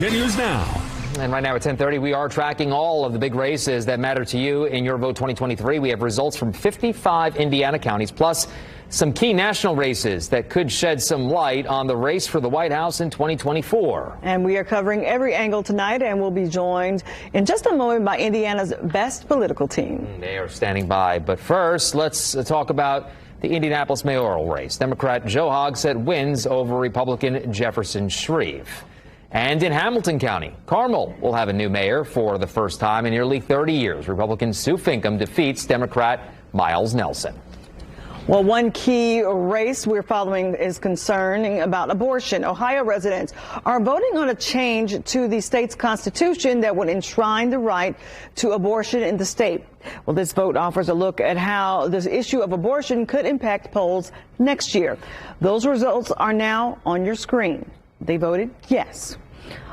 Good news now. And right now at 10:30, we are tracking all of the big races that matter to you in your vote 2023. We have results from 55 Indiana counties, plus some key national races that could shed some light on the race for the White House in 2024. And we are covering every angle tonight, and we'll be joined in just a moment by Indiana's best political team. They are standing by. But first, let's talk about the Indianapolis mayoral race. Democrat Joe Hogsett wins over Republican Jefferson Shreve. And in Hamilton County, Carmel will have a new mayor for the first time in nearly 30 years. Republican Sue Finkham defeats Democrat Miles Nelson. Well, one key race we're following is concerning about abortion. Ohio residents are voting on a change to the state's constitution that would enshrine the right to abortion in the state. Well, this vote offers a look at how this issue of abortion could impact polls next year. Those results are now on your screen. They voted yes.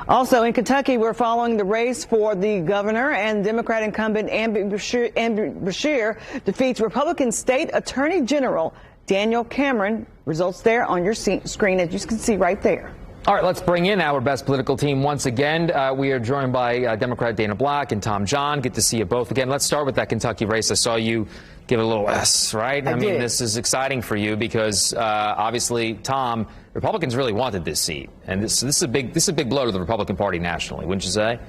Also in Kentucky, we're following the race for the governor, and Democrat incumbent Andy Beshear defeats Republican State Attorney General Daniel Cameron. Results there on your screen, as you can see right there. All right, let's bring in our best political team once again. We are joined by Democrat Dana Black and Tom John. Good to see you both again. Let's start with that Kentucky race. I saw you give it a little S, right? I mean, this is exciting for you because obviously, Tom, Republicans really wanted this seat, and this is a big blow to the Republican Party nationally, wouldn't you say?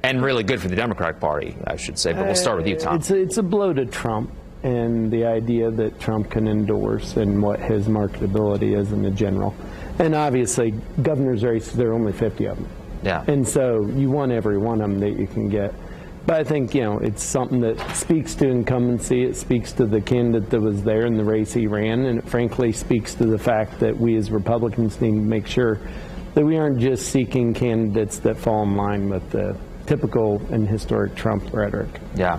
And really good for the Democratic Party, I should say. But we'll start with you, Tom. It's a blow to Trump and the idea that Trump can endorse and what his marketability is in the general. And obviously, governor's races, there are only 50 of them. Yeah. And so you want every one of them that you can get. But I think, it's something that speaks to incumbency. It speaks to the candidate that was there in the race he ran. And it frankly speaks to the fact that we as Republicans need to make sure that we aren't just seeking candidates that fall in line with the typical and historic Trump rhetoric. Yeah.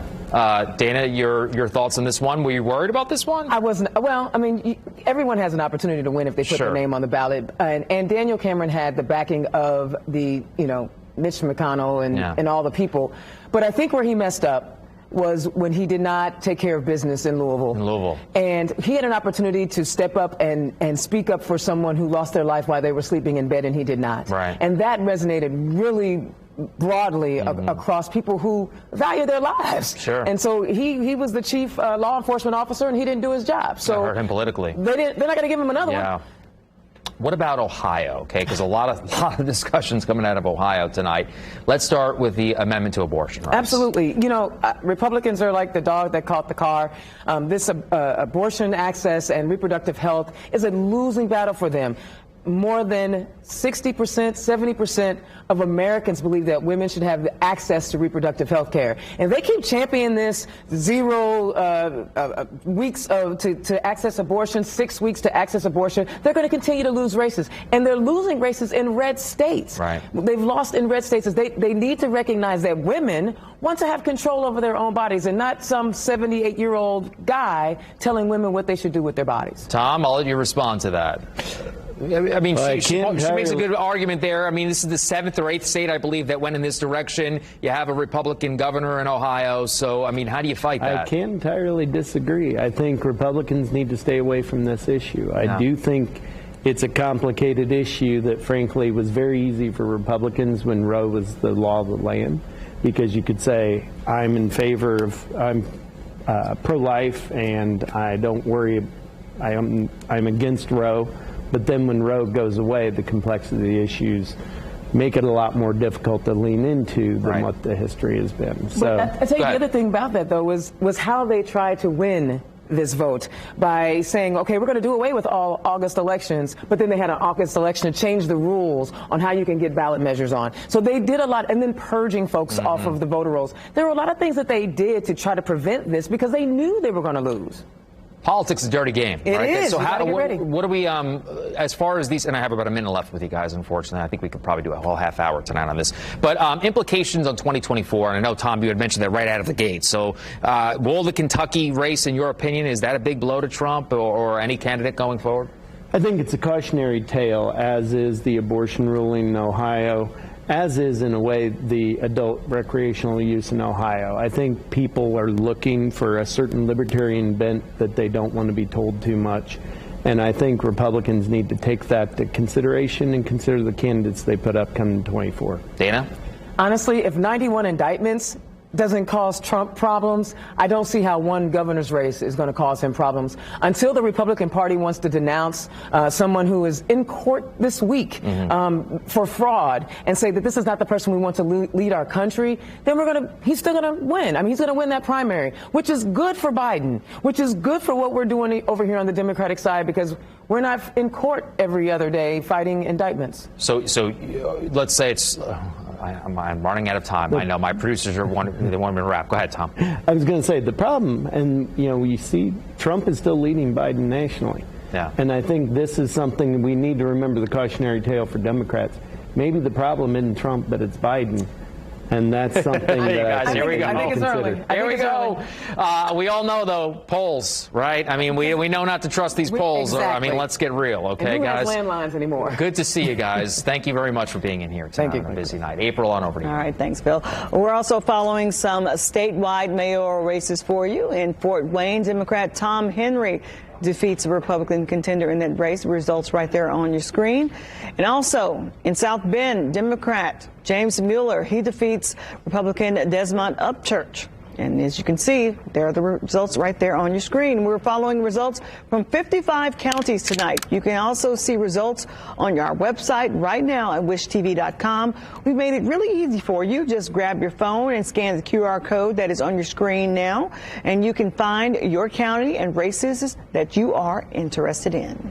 Dana, your thoughts on this one? Were you worried about this one? I wasn't. Well, I mean, everyone has an opportunity to win if they put their name on the ballot. And Daniel Cameron had the backing of the, Mitch McConnell and all the people. But I think where he messed up was when he did not take care of business in Louisville. And he had an opportunity to step up and speak up for someone who lost their life while they were sleeping in bed, and he did not. Right. And that resonated really broadly across people who value their lives. Sure. And so he was the chief law enforcement officer, and he didn't do his job. So that hurt him politically. They're not going to give him another one. What about Ohio? Okay, because a lot of discussions coming out of Ohio tonight. Let's start with the amendment to abortion rights. Absolutely. Republicans are like the dog that caught the car. This abortion access and reproductive health is a losing battle for them. More than 60%, 70% of Americans believe that women should have access to reproductive health care. And they keep championing this 0 weeks to access abortion, 6 weeks to access abortion. They're going to continue to lose races. And they're losing races in red states. Right. They've lost in red states. They need to recognize that women want to have control over their own bodies and not some 78-year-old guy telling women what they should do with their bodies. Tom, I'll let you respond to that. I mean, she makes a good argument there. I mean, this is the 7th or 8th state, I believe, that went in this direction. You have a Republican governor in Ohio. So, I mean, how do you fight that? I can't entirely disagree. I think Republicans need to stay away from this issue. I do think it's a complicated issue that, frankly, was very easy for Republicans when Roe was the law of the land, because you could say, I'm in favor of, I'm pro-life, and I don't worry, I'm against Roe. But then when Roe goes away, the complexity of the issues make it a lot more difficult to lean into than what the history has been. So, I tell you, the other thing about that, though, was how they tried to win this vote by saying, okay, we're going to do away with all August elections, but then they had an August election to change the rules on how you can get ballot measures on. So they did a lot, and then purging folks off of the voter rolls. There were a lot of things that they did to try to prevent this because they knew they were going to lose. Politics is a dirty game. It right? is. So what do we, as far as these, and I have about a minute left with you guys, unfortunately. I think we could probably do a whole half hour tonight on this. But implications on 2024, and I know, Tom, you had mentioned that right out of the gate. So will the Kentucky race, in your opinion, is that a big blow to Trump or any candidate going forward? I think it's a cautionary tale, as is the abortion ruling in Ohio. as is, in a way, the adult recreational use in Ohio. I think people are looking for a certain libertarian bent that they don't want to be told too much. And I think Republicans need to take that to consideration and consider the candidates they put up coming 24. Dana? Honestly, if 91 indictments doesn't cause Trump problems, I don't see how one governor's race is going to cause him problems. Until the Republican Party wants to denounce someone who is in court this week for fraud and say that this is not the person we want to lead our country, then he's still going to win. I mean, he's going to win that primary, which is good for Biden, which is good for what we're doing over here on the Democratic side, because we're not in court every other day fighting indictments. So let's say it's... I'm running out of time. I know my producers they want me to wrap. Go ahead, Tom. I was going to say the problem, and we see Trump is still leading Biden nationally. Yeah. And I think this is something we need to remember, the cautionary tale for Democrats. Maybe the problem isn't Trump, but it's Biden. And that's something that I think we I think it's early. Here we go. We all know, though, polls, right? I mean, we know not to trust these polls. Exactly. I mean, let's get real, okay, and who guys? has landlines anymore? Good to see you guys. Thank you very much for being in here tonight on a busy night. April, on over to you. All right, thanks, Bill. We're also following some statewide mayoral races for you. In Fort Wayne, Democrat Tom Henry defeats a Republican contender in that race. Results right there on your screen. And also in South Bend, Democrat James Mueller, he defeats Republican Desmond Upchurch. And as you can see, there are the results right there on your screen. We're following results from 55 counties tonight. You can also see results on our website right now at wishtv.com. We've made it really easy for you. Just grab your phone and scan the QR code that is on your screen now, and you can find your county and races that you are interested in.